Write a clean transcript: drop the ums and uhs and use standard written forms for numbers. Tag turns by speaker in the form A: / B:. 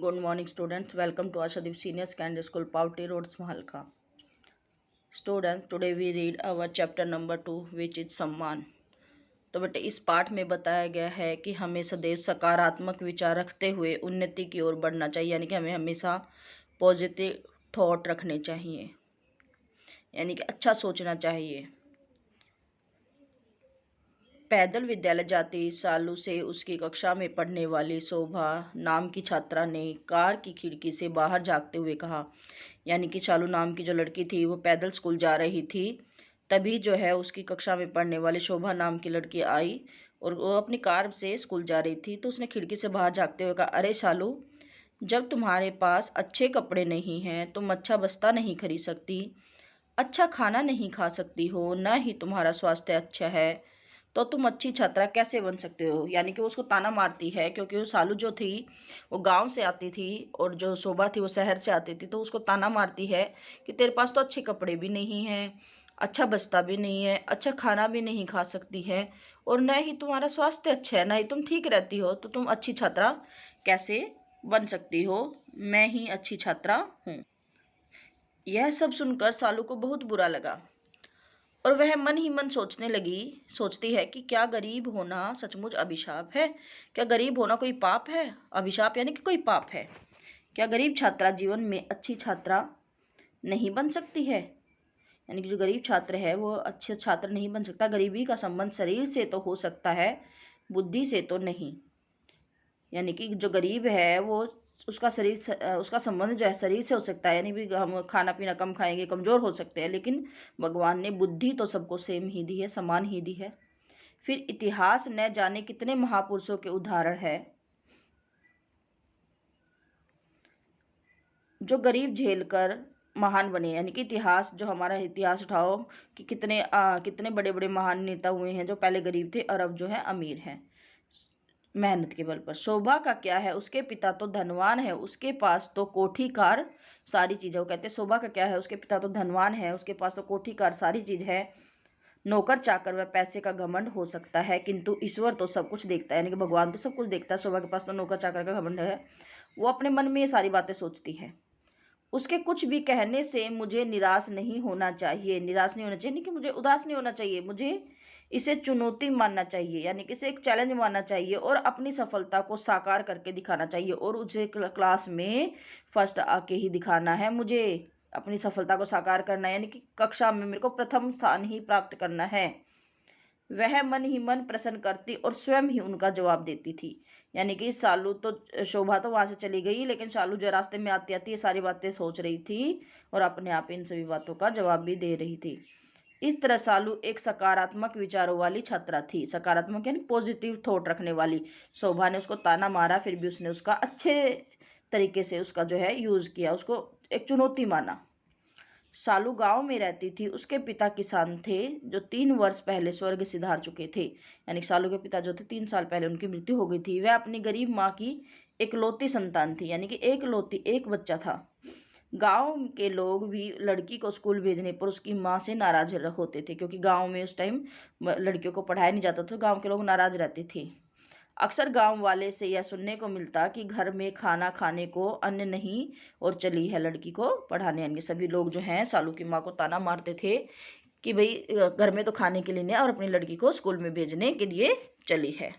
A: Good morning, students. Welcome to Ashadip Senior Secondary School, Powty Road, Smahalka. Students, today we read our chapter number 2, which is सम्मान. तो बेटे इस पाठ में बताया गया है कि हमें सदैव सकारात्मक विचार रखते हुए उन्नति की ओर बढ़ना चाहिए, यानी कि हमें हमेशा पॉजिटिव थॉट रखने चाहिए, यानी कि अच्छा सोचना चाहिए. पैदल विद्यालय जाती सालू से उसकी कक्षा में पढ़ने वाली शोभा नाम की छात्रा ने कार की खिड़की से बाहर झांकते हुए कहा. यानी कि शालू नाम की जो लड़की थी वो पैदल स्कूल जा रही थी. तभी जो है उसकी कक्षा में पढ़ने वाली शोभा नाम की लड़की आई और वो अपनी कार से स्कूल जा रही थी. तो उसने खिड़की से बाहर झांकते हुए कहा, अरे शालू, जब तुम्हारे पास अच्छे कपड़े नहीं हैं, तुम अच्छा बस्ता नहीं खरीद सकती, अच्छा खाना नहीं खा सकती हो, न ही तुम्हारा स्वास्थ्य अच्छा है, तो तुम अच्छी छात्रा कैसे बन सकते हो. यानी कि वो उसको ताना मारती है, क्योंकि वो सालू जो थी वो गांव से आती थी और जो शोभा थी वो शहर से आती थी. तो उसको ताना मारती है कि तेरे पास तो अच्छे कपड़े भी नहीं हैं, अच्छा बस्ता भी नहीं है, अच्छा खाना भी नहीं खा सकती है, और न ही तुम्हारा स्वास्थ्य अच्छा है, न ही तुम ठीक रहती हो, तो तुम अच्छी छात्रा कैसे बन सकती हो. मैं ही अच्छी छात्रा हूँ. यह सब सुनकर सालू को बहुत बुरा लगा और वह मन ही मन सोचती है कि क्या गरीब होना सचमुच अभिशाप है. क्या गरीब होना कोई पाप है. अभिशाप यानी कि कोई पाप है. क्या गरीब छात्रा जीवन में अच्छी छात्रा नहीं बन सकती है. यानी कि जो गरीब छात्र है वो अच्छे छात्र नहीं बन सकता. गरीबी का संबंध शरीर से तो हो सकता है, बुद्धि से तो नहीं. यानी कि जो गरीब है वो उसका संबंध जो है शरीर से हो सकता है, यानी भी हम खाना पीना कम खाएंगे, कमज़ोर हो सकते हैं, लेकिन भगवान ने बुद्धि तो सबको सेम ही दी है, समान ही दी है. फिर इतिहास न जाने कितने महापुरुषों के उदाहरण है जो गरीब झेलकर महान बने. यानी कि इतिहास, जो हमारा इतिहास उठाओ कि कितने बड़े बड़े महान नेता हुए हैं जो पहले गरीब थे और अब जो है अमीर हैं मेहनत के बल पर. शोभा का क्या है, उसके पिता तो धनवान है, उसके पास तो कोठी कार सारी चीज़ है. वो कहते हैं शोभा का क्या है, उसके पिता तो धनवान है, उसके पास तो कोठी कार सारी चीज़ है, नौकर चाकर व पैसे का घमंड हो सकता है, किंतु ईश्वर तो सब कुछ देखता है. यानी कि भगवान तो सब कुछ देखता है. शोभा के पास तो नौकर चाकर का घमंड है. वो अपने मन में ये सारी बातें सोचती है. उसके कुछ भी कहने से मुझे निराश नहीं होना चाहिए. निराश नहीं होना चाहिए, नहीं कि मुझे उदास नहीं होना चाहिए, मुझे इसे चुनौती मानना चाहिए, यानी कि इसे एक चैलेंज मानना चाहिए और अपनी सफलता को साकार करके दिखाना चाहिए. और उसे क्लास में फर्स्ट आके ही दिखाना है. मुझे अपनी सफलता को साकार करना है, यानी कि कक्षा में मेरे को प्रथम स्थान ही प्राप्त करना है. वह मन ही मन प्रश्न करती और स्वयं ही उनका जवाब देती थी. यानी कि शोभा तो वहां से चली गई, लेकिन शालू जो रास्ते में आती आती ये सारी बातें सोच रही थी और अपने आप इन सभी बातों का जवाब भी दे रही थी. इस तरह शालू एक सकारात्मक विचारों वाली छात्रा थी. सकारात्मक यानी पॉजिटिव थॉट रखने वाली. शोभा ने उसको ताना मारा, फिर भी उसने उसका अच्छे तरीके से उसका जो है यूज किया, उसको एक चुनौती माना. शालू गांव में रहती थी. उसके पिता किसान थे जो 3 वर्ष पहले स्वर्ग सिधार चुके थे. यानी शालू के पिता जो थे 3 साल पहले उनकी मृत्यु हो गई थी. वह अपनी गरीब माँ की एकलौती संतान थी, यानी कि एक बच्चा था. गांव के लोग भी लड़की को स्कूल भेजने पर उसकी माँ से नाराज होते थे, क्योंकि गांव में उस टाइम लड़कियों को पढ़ाया नहीं जाता था. गांव के लोग नाराज रहते थे. अक्सर गांव वाले से यह सुनने को मिलता कि घर में खाना खाने को अन्न नहीं और चली है लड़की को पढ़ाने. यानी सभी लोग जो हैं शालू की माँ को ताना मारते थे कि भाई घर में तो खाने के लिए नहीं और अपनी लड़की को स्कूल में भेजने के लिए चली है.